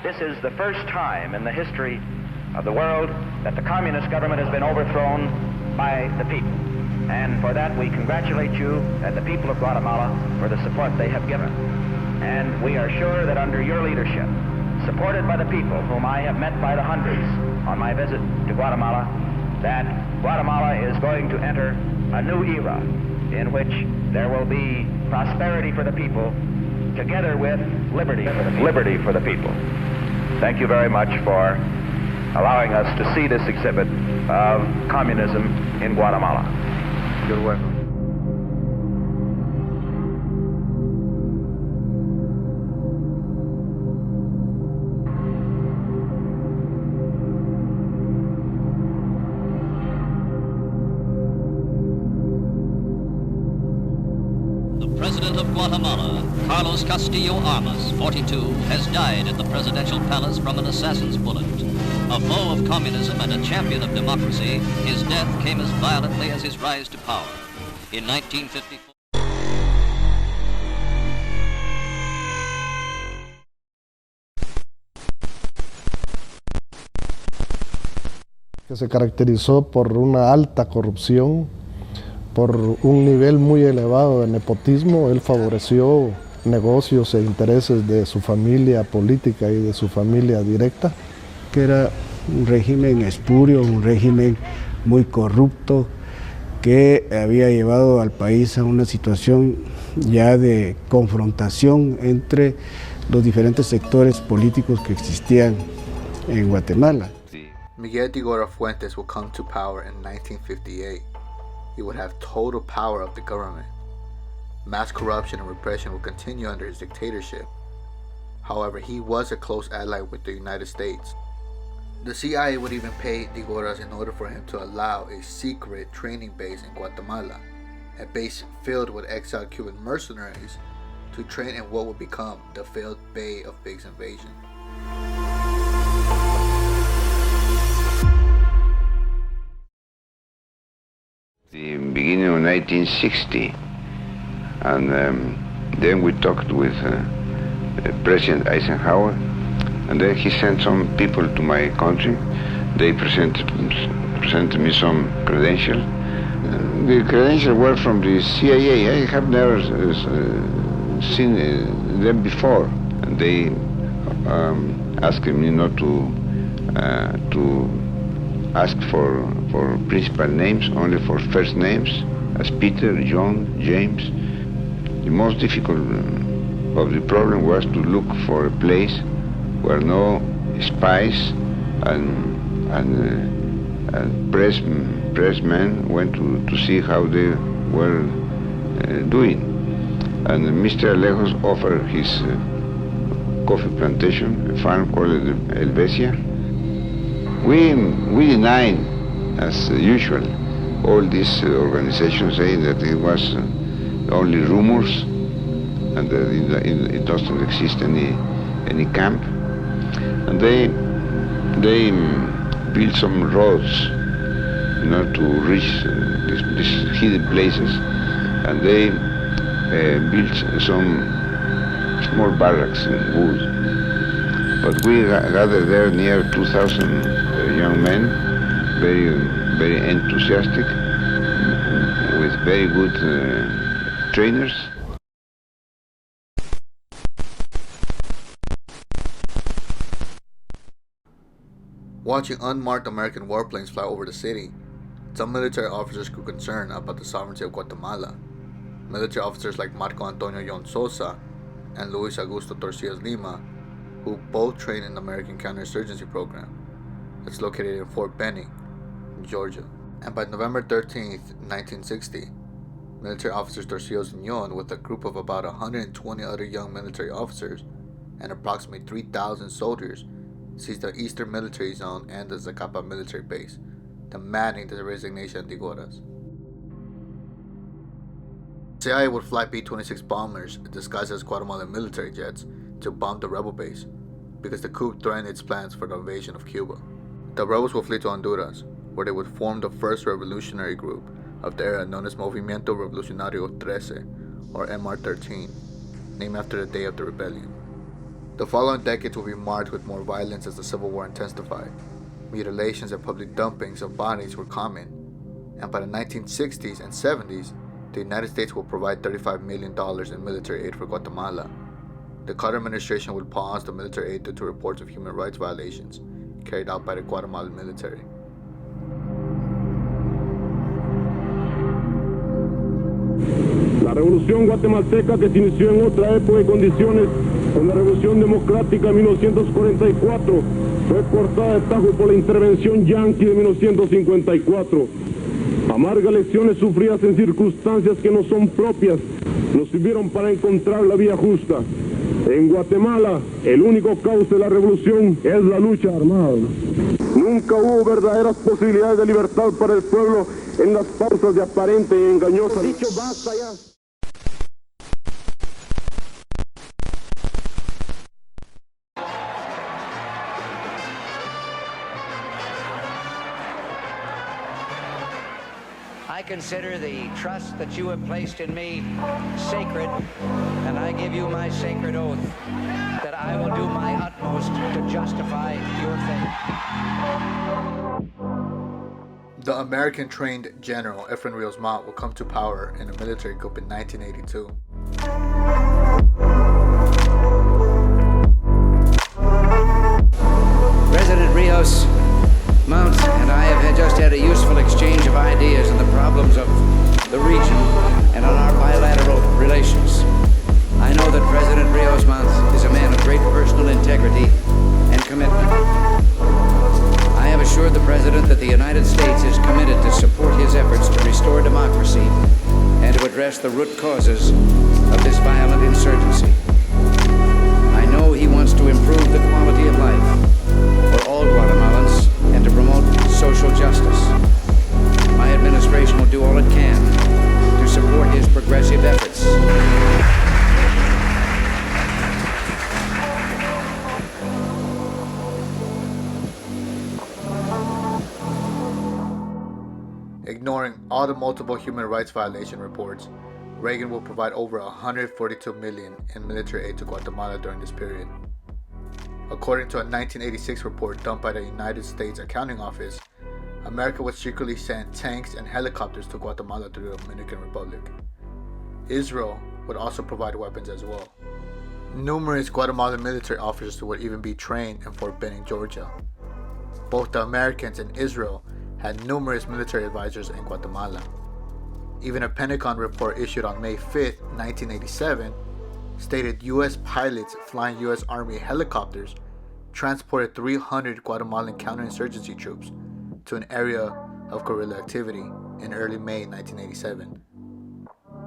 This is the first time in the history of the world that the communist government has been overthrown by the people. And for that, we congratulate you and the people of Guatemala for the support they have given. And we are sure that under your leadership, supported by the people whom I have met by the hundreds on my visit to Guatemala, that Guatemala is going to enter a new era in which there will be prosperity for the people together with liberty for the people. Thank you very much for allowing us to see this exhibit of communism in Guatemala. You're welcome. The President of Guatemala, Carlos Castillo Armas, 42, has died at the presidential palace from an assassin's bullet. A foe of communism and a champion of democracy, his death came as violently as his rise to power. In 1954... que se caracterizó por una alta corrupción, por un nivel muy elevado de nepotismo. Él favoreció negocios e intereses de su familia política y de su familia directa. Que era un régimen espurio, un régimen muy corrupto, que había llevado al país a una situación ya de confrontación entre los diferentes sectores políticos que existían en Guatemala. Miguel de Igora Fuentes will come to power in 1958. He would have total power of the government. Mass corruption and repression will continue under his dictatorship. However, he was a close ally with the United States. The CIA would even pay de Igoras in order for him to allow a secret training base in Guatemala, a base filled with exiled Cuban mercenaries to train in what would become the failed Bay of Pigs invasion. The beginning of 1960, and then we talked with President Eisenhower, and then he sent some people to my country. They presented me some credentials. The credentials were from the CIA. I have never seen them before. And they asked me not to ask for principal names, only for first names, as Peter, John, James. The most difficult of the problem was to look for a place where no spies and pressmen went to see how they were doing. And Mr. Alejos offered his coffee plantation, a farm called Helvecia. We denied, as usual, all these organizations saying that it was only rumors and that it doesn't exist any camp. And they built some roads in order to reach these hidden places, and they built some small barracks in wood. But we gathered there near 2,000 young men, very enthusiastic, with very good trainers. Watching unmarked American warplanes fly over the city, some military officers grew concerned about the sovereignty of Guatemala. Military officers like Marco Antonio Yon Sosa and Luis Augusto Torcias Lima, who both trained in the American Counterinsurgency Program that's located in Fort Benning, Georgia. And by November 13th, 1960, military officers Torcios and Yon, with a group of about 120 other young military officers and approximately 3,000 soldiers, seized the Eastern Military Zone and the Zacapa military base, demanding the resignation of de Igoras. CIA would fly B-26 bombers disguised as Guatemalan military jets to bomb the rebel base because the coup threatened its plans for the invasion of Cuba. The rebels would flee to Honduras, where they would form the first revolutionary group of the era known as Movimiento Revolucionario 13, or MR-13, named after the day of the rebellion. The following decades will be marked with more violence as the Civil War intensified. Mutilations and public dumpings of bodies were common, and by the 1960s and 70s, the United States will provide $35 million in military aid for Guatemala. The Carter administration would pause the military aid due to reports of human rights violations carried out by the Guatemalan military. La revolución guatemalteca, que se inició en otra época y condiciones con la revolución democrática de 1944, fue cortada de tajo por la intervención yanqui de 1954. Amargas lecciones sufridas en circunstancias que no son propias nos sirvieron para encontrar la vía justa. En Guatemala, el único cauce de la revolución es la lucha armada. Nunca hubo verdaderas posibilidades de libertad para el pueblo en las pausas de aparente y engañosa. Dicho basta ya. I consider the trust that you have placed in me sacred, and I give you my sacred oath that I will do my utmost to justify your fate. The American-trained General Efren Rios Montt will come to power in a military coup in 1982. President Rios Montt and I have just had a useful exchange of ideas on the problems of the region and on our bilateral relations. I know that President Rios Montt is a man of great personal integrity and commitment. I have assured the President that the United States is committed to support his efforts to restore democracy and to address the root causes of this violent insurgency. I know he wants to improve the quality of life for all Guatemalans and to promote social justice. My administration will do all it can to support his progressive efforts. Ignoring all the multiple human rights violation reports, Reagan will provide over $142 million in military aid to Guatemala during this period. According to a 1986 report done by the United States Accounting Office, America would secretly send tanks and helicopters to Guatemala through the Dominican Republic. Israel would also provide weapons as well. Numerous Guatemalan military officers would even be trained in Fort Benning, Georgia. Both the Americans and Israel had numerous military advisors in Guatemala. Even a Pentagon report issued on May 5, 1987, stated U.S. pilots flying U.S. Army helicopters transported 300 Guatemalan counterinsurgency troops to an area of guerrilla activity in early May 1987.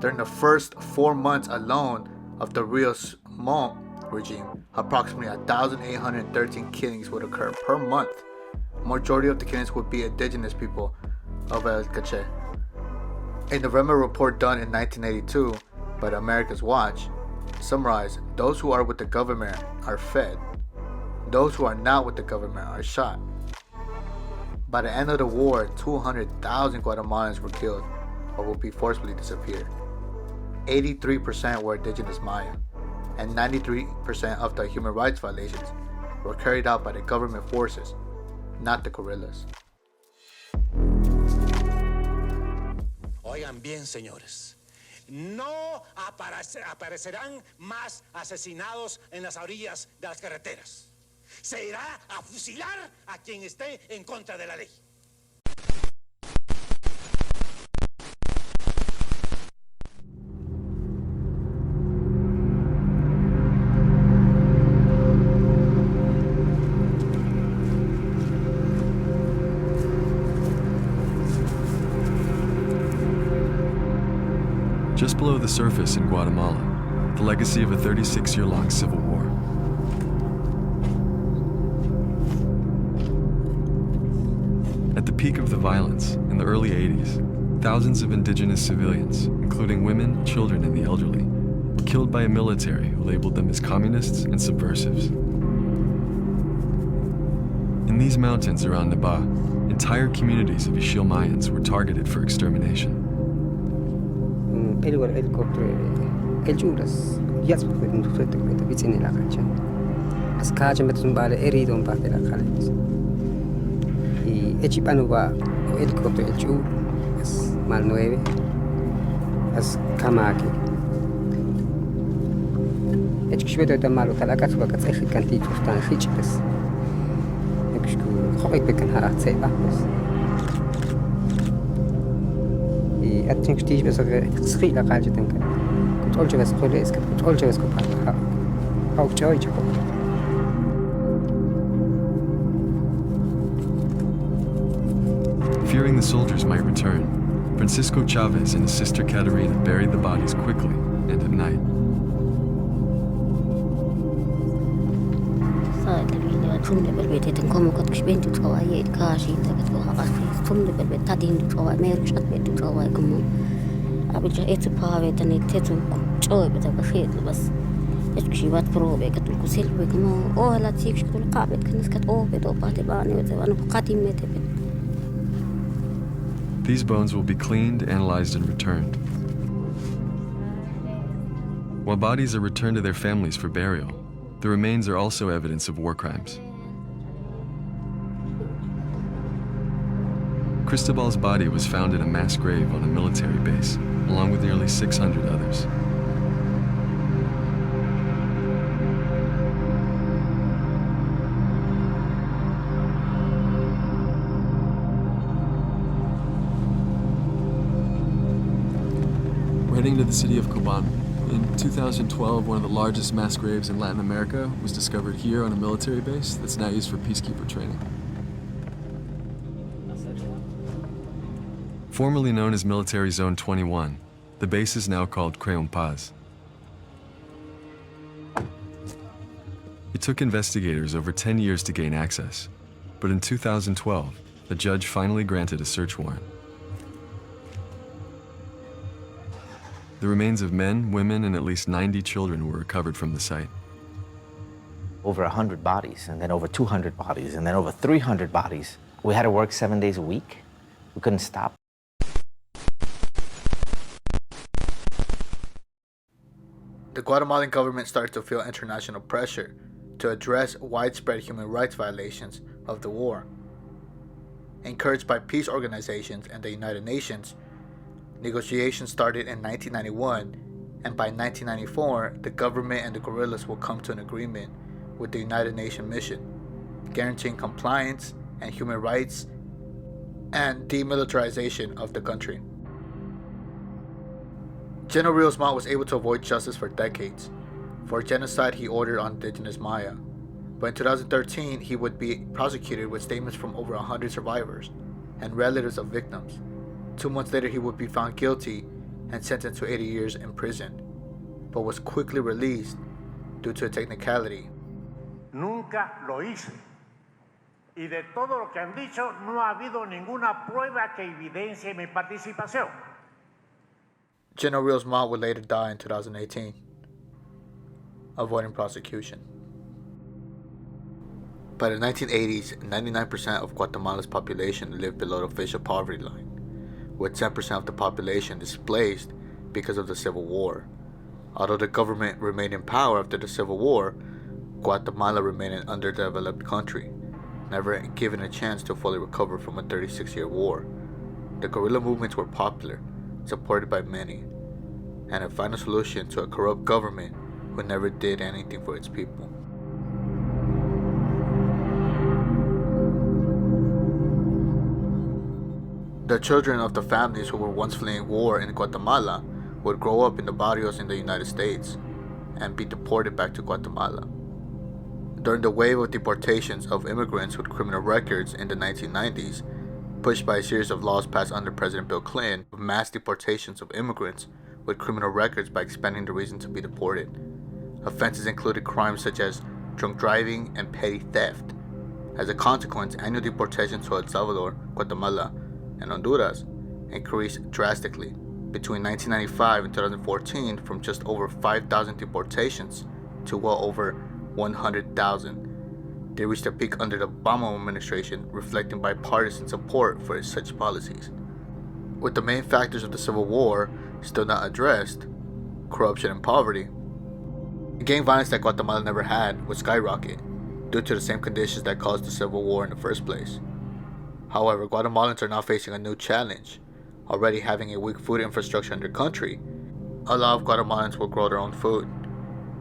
During the first 4 months alone of the Rios Montt regime, approximately 1,813 killings would occur per month. Majority of the killings would be indigenous people of El Caché. A November report done in 1982 by the America's Watch summarized, those who are with the government are fed. Those who are not with the government are shot. By the end of the war, 200,000 Guatemalans were killed or will be forcibly disappeared. 83% were indigenous Maya, and 93% of the human rights violations were carried out by the government forces, not the guerrillas. Oigan bien, señores. No aparecerán más asesinados en las orillas de las carreteras. Se irá a fusilar a quien esté en contra de la ley. Just below the surface in Guatemala, the legacy of a 36-year-long civil war. At the peak of the violence, in the early 80s, thousands of indigenous civilians, including women, children, and the elderly, were killed by a military who labeled them as communists and subversives. In these mountains around Naba, entire communities of Ixil Mayans were targeted for extermination. El helicóptero, el juras, ya se puede no se te puede vivir en la cancha. As kaja met zumbale erido mbake la kalenis. Echi panuba o helicóptero el chu as mal 9 as kamaki. Echi shvedo da malo talaga suba ka tsahi kanti tustan khichbes. Ekshku khoik bekan ha tseba bes. أتنك تيجي بس تسخيل أقل جدا كان كنت أول جبس قولي إسكت كنت أول جبس كبار أو جاي جبار. Fearing the soldiers might return, Francisco Chavez and his sister Caterina buried the bodies quickly and at night. These bones will be cleaned, analyzed, and returned. While bodies are returned to their families for burial, the remains are also evidence of war crimes. Cristobal's body was found in a mass grave on a military base, along with nearly 600 others. We're heading to the city of Coban. In 2012, one of the largest mass graves in Latin America was discovered here on a military base that's now used for peacekeeper training. Formerly known as Military Zone 21, the base is now called Creon Paz. It took investigators over 10 years to gain access, but in 2012, the judge finally granted a search warrant. The remains of men, women, and at least 90 children were recovered from the site. Over 100 bodies, and then over 200 bodies, and then over 300 bodies. We had to work 7 days a week. We couldn't stop. The Guatemalan government started to feel international pressure to address widespread human rights violations of the war. Encouraged by peace organizations and the United Nations, negotiations started in 1991, and by 1994, the government and the guerrillas will come to an agreement with the United Nations mission, guaranteeing compliance and human rights and demilitarization of the country. General Rios Montt was able to avoid justice for decades for genocide he ordered on indigenous Maya, but in 2013 he would be prosecuted with statements from over 100 survivors and relatives of victims. 2 months later he would be found guilty and sentenced to 80 years in prison, but was quickly released due to a technicality. Nunca lo hice. Y de todo lo que han dicho, no ha habido ninguna prueba que evidencie mi participación. General Rios Montt would later die in 2018, avoiding prosecution. By the 1980s, 99% of Guatemala's population lived below the official poverty line, with 10% of the population displaced because of the Civil War. Although the government remained in power after the Civil War, Guatemala remained an underdeveloped country, never given a chance to fully recover from a 36-year war. The guerrilla movements were popular, supported by many, and a final solution to a corrupt government who never did anything for its people. The children of the families who were once fleeing war in Guatemala would grow up in the barrios in the United States and be deported back to Guatemala. During the wave of deportations of immigrants with criminal records in the 1990s, pushed by a series of laws passed under President Bill Clinton, of mass deportations of immigrants with criminal records by expanding the reason to be deported. Offenses included crimes such as drunk driving and petty theft. As a consequence, annual deportations to El Salvador, Guatemala, and Honduras increased drastically. Between 1995 and 2014, from just over 5,000 deportations to well over 100,000. They reached a peak under the Obama administration, reflecting bipartisan support for such policies. With the main factors of the Civil War still not addressed, corruption and poverty, the gang violence that Guatemala never had would skyrocket, due to the same conditions that caused the Civil War in the first place. However, Guatemalans are now facing a new challenge. Already having a weak food infrastructure in their country, a lot of Guatemalans will grow their own food.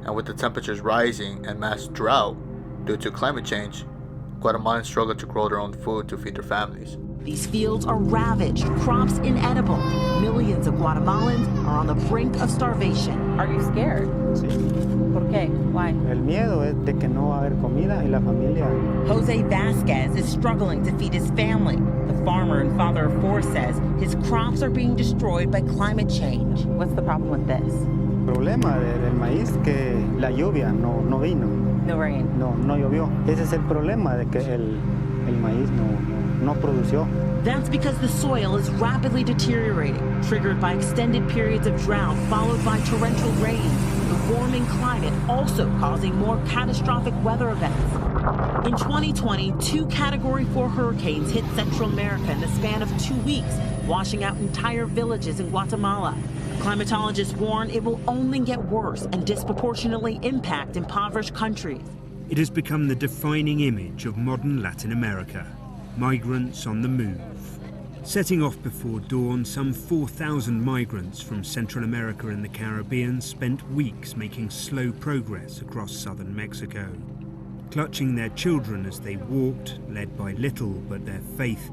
And with the temperatures rising and mass drought due to climate change, Guatemalans struggle to grow their own food to feed their families. These fields are ravaged, crops inedible. Millions of Guatemalans are on the brink of starvation. Are you scared? Sí. ¿Por qué? Why? El miedo es de que no va a haber comida y la familia. Jose Vasquez is struggling to feed his family. The farmer and father of four says his crops are being destroyed by climate change. What's the problem with this? El problema del maíz que la lluvia no vino. No rain. No llovió. Ese es el problema de que el maíz no produció. That's because the soil is rapidly deteriorating, triggered by extended periods of drought followed by torrential rains. The warming climate also causing more catastrophic weather events. In 2020, 2 Category 4 hurricanes hit Central America in the span of 2 weeks, washing out entire villages in Guatemala. Climatologists warn it will only get worse and disproportionately impact impoverished countries. It has become the defining image of modern Latin America, migrants on the move. Setting off before dawn, some 4,000 migrants from Central America and the Caribbean spent weeks making slow progress across southern Mexico. Clutching their children as they walked, led by little but their faith,